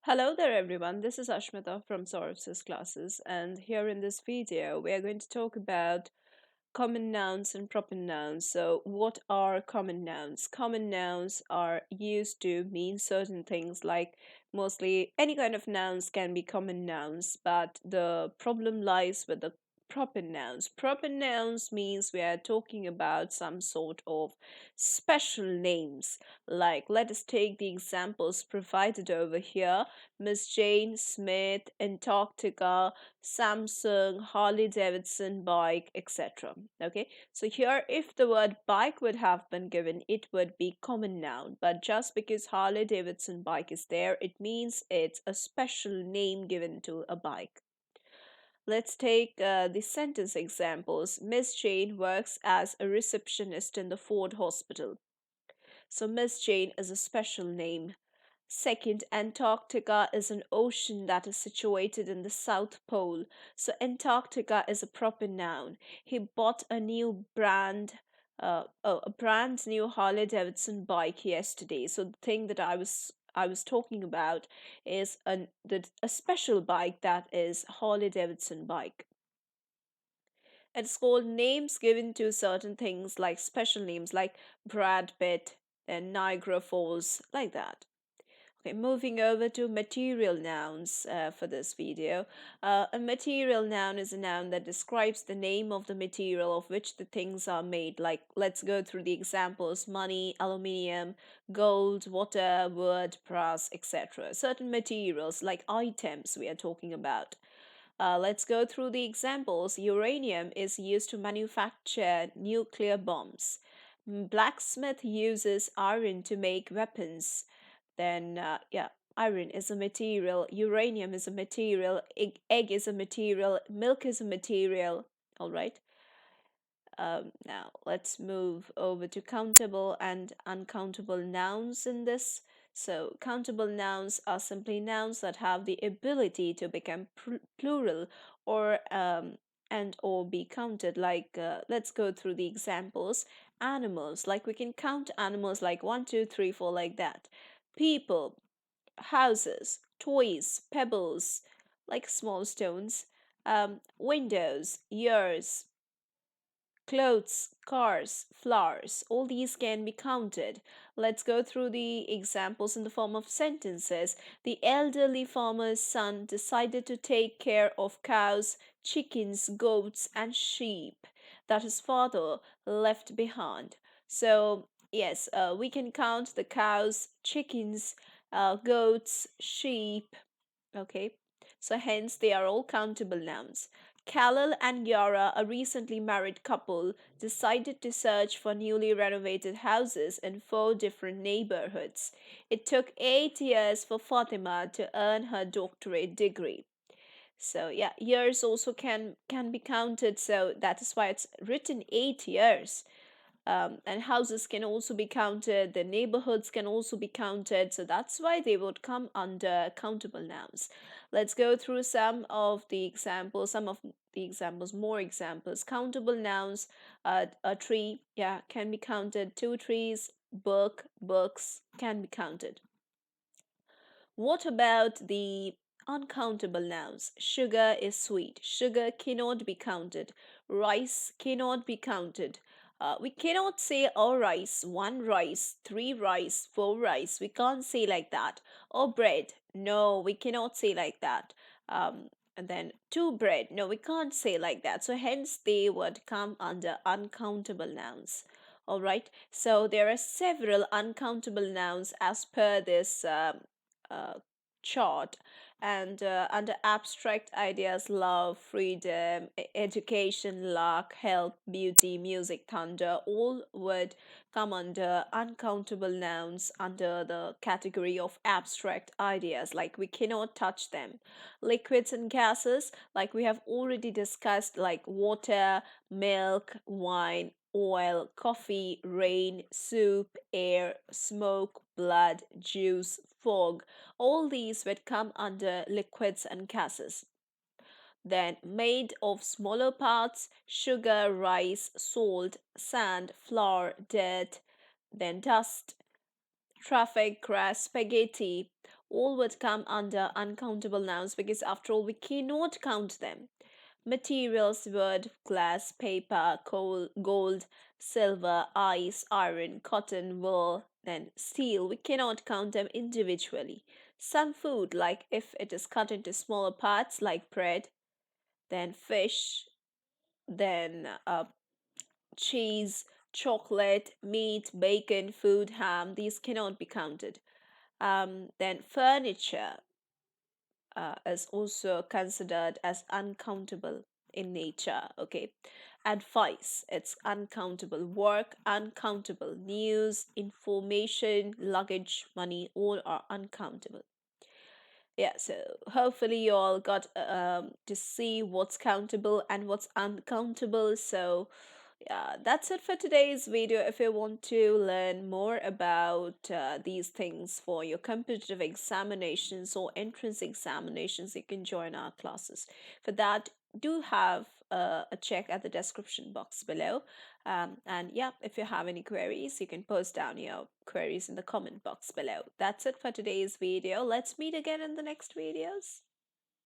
Hello there, everyone. This is Ashmita from Sourav Sir Classes, and here in this video, we are going to talk about common nouns and proper nouns. So, what are common nouns? Common nouns are used to mean certain things, like mostly any kind of nouns can be common nouns, but the problem lies with the proper nouns. Proper nouns means we are talking about some sort of special names. Like, let us take the examples provided over here: Miss Jane Smith, Antarctica, Samsung, Harley Davidson bike, etc. Okay, so here, if the word bike would have been given, it would be common noun. But just because Harley Davidson bike is there, it means it's a special name given to a bike. Let's take the sentence examples. Miss Jane works as a receptionist in the Ford Hospital. So Miss Jane is a special name. Second, Antarctica is an ocean that is situated in the South Pole. So Antarctica is a proper noun. He bought a brand new Harley Davidson bike yesterday. So the thing that I was talking about is a special bike, that is Harley Davidson bike. It's called names given to certain things, like special names like Brad Pitt and Niagara Falls, like that. Okay, moving over to material nouns for this video. A material noun is a noun that describes the name of the material of which the things are made. Like, let's go through the examples: money, aluminium, gold, water, wood, brass, etc. Certain materials, like items, we are talking about. Let's go through the examples. Uranium is used to manufacture nuclear bombs. Blacksmith uses iron to make weapons. Then, yeah, iron is a material, uranium is a material, egg is a material, milk is a material. All right. Now, let's move over to countable and uncountable nouns in this. So, countable nouns are simply nouns that have the ability to become plural or and or be counted. Like, let's go through the examples. Animals, like we can count animals like one, two, three, four, like that. People, houses, toys, pebbles, like small stones. Windows, ears, clothes, cars, flowers, all these can be counted. Let's go through the examples in the form of sentences. The elderly farmer's son decided to take care of cows, chickens, goats, and sheep that his father left behind. So, yes, we can count the cows, chickens, goats, sheep. Okay, so hence they are all countable nouns. Khalil and Yara, a recently married couple, decided to search for newly renovated houses in four different neighborhoods. It took 8 years for Fatima to earn her doctorate degree. So yeah, years also can be counted. So that is why it's written 8 years. And houses can also be counted, the neighborhoods can also be counted, so that's why they would come under countable nouns. Let's go through some of the examples, more examples. Countable nouns: a tree, yeah, can be counted. Two trees, book, books can be counted. What about the uncountable nouns? Sugar is sweet. Sugar cannot be counted. Rice cannot be counted. We cannot say a rice, one rice, three rice, four rice. We can't say like that. Or bread. No, we cannot say like that. And then two bread. No, we can't say like that. So hence they would come under uncountable nouns. All right. So there are several uncountable nouns as per this uh, chart. And under abstract ideas: love, freedom, education, luck, health, beauty, music, thunder, all would come under uncountable nouns under the category of abstract ideas, like we cannot touch them. Liquids and gases, like we have already discussed, like water, milk, wine, oil, coffee, rain, soup, air, smoke, blood, juice, fog, all these would come under liquids and gases. Then, made of smaller parts: sugar, rice, salt, sand, flour, dirt, then dust, traffic, grass, spaghetti. all would come under uncountable nouns because, after all, we cannot count them. Materials: wood, glass, paper, coal, gold, silver, ice, iron, cotton, wool, and steel. We cannot count them individually. Some food, like if it is cut into smaller parts, like bread, then fish, then cheese, chocolate, meat, bacon, food, ham, these cannot be counted. Then furniture is also considered as uncountable in nature. Okay. Advice, it's uncountable. Work, uncountable. News, information, luggage, money, all are uncountable. Yeah, so hopefully you all got to see what's countable and what's uncountable. So yeah, that's it for today's video. If you want to learn more about these things for your competitive examinations or entrance examinations, you can join our classes. For that, do have a check at the description box below. And yeah, if you have any queries, you can post down your queries in the comment box below. That's it for today's video. Let's meet again in the next videos.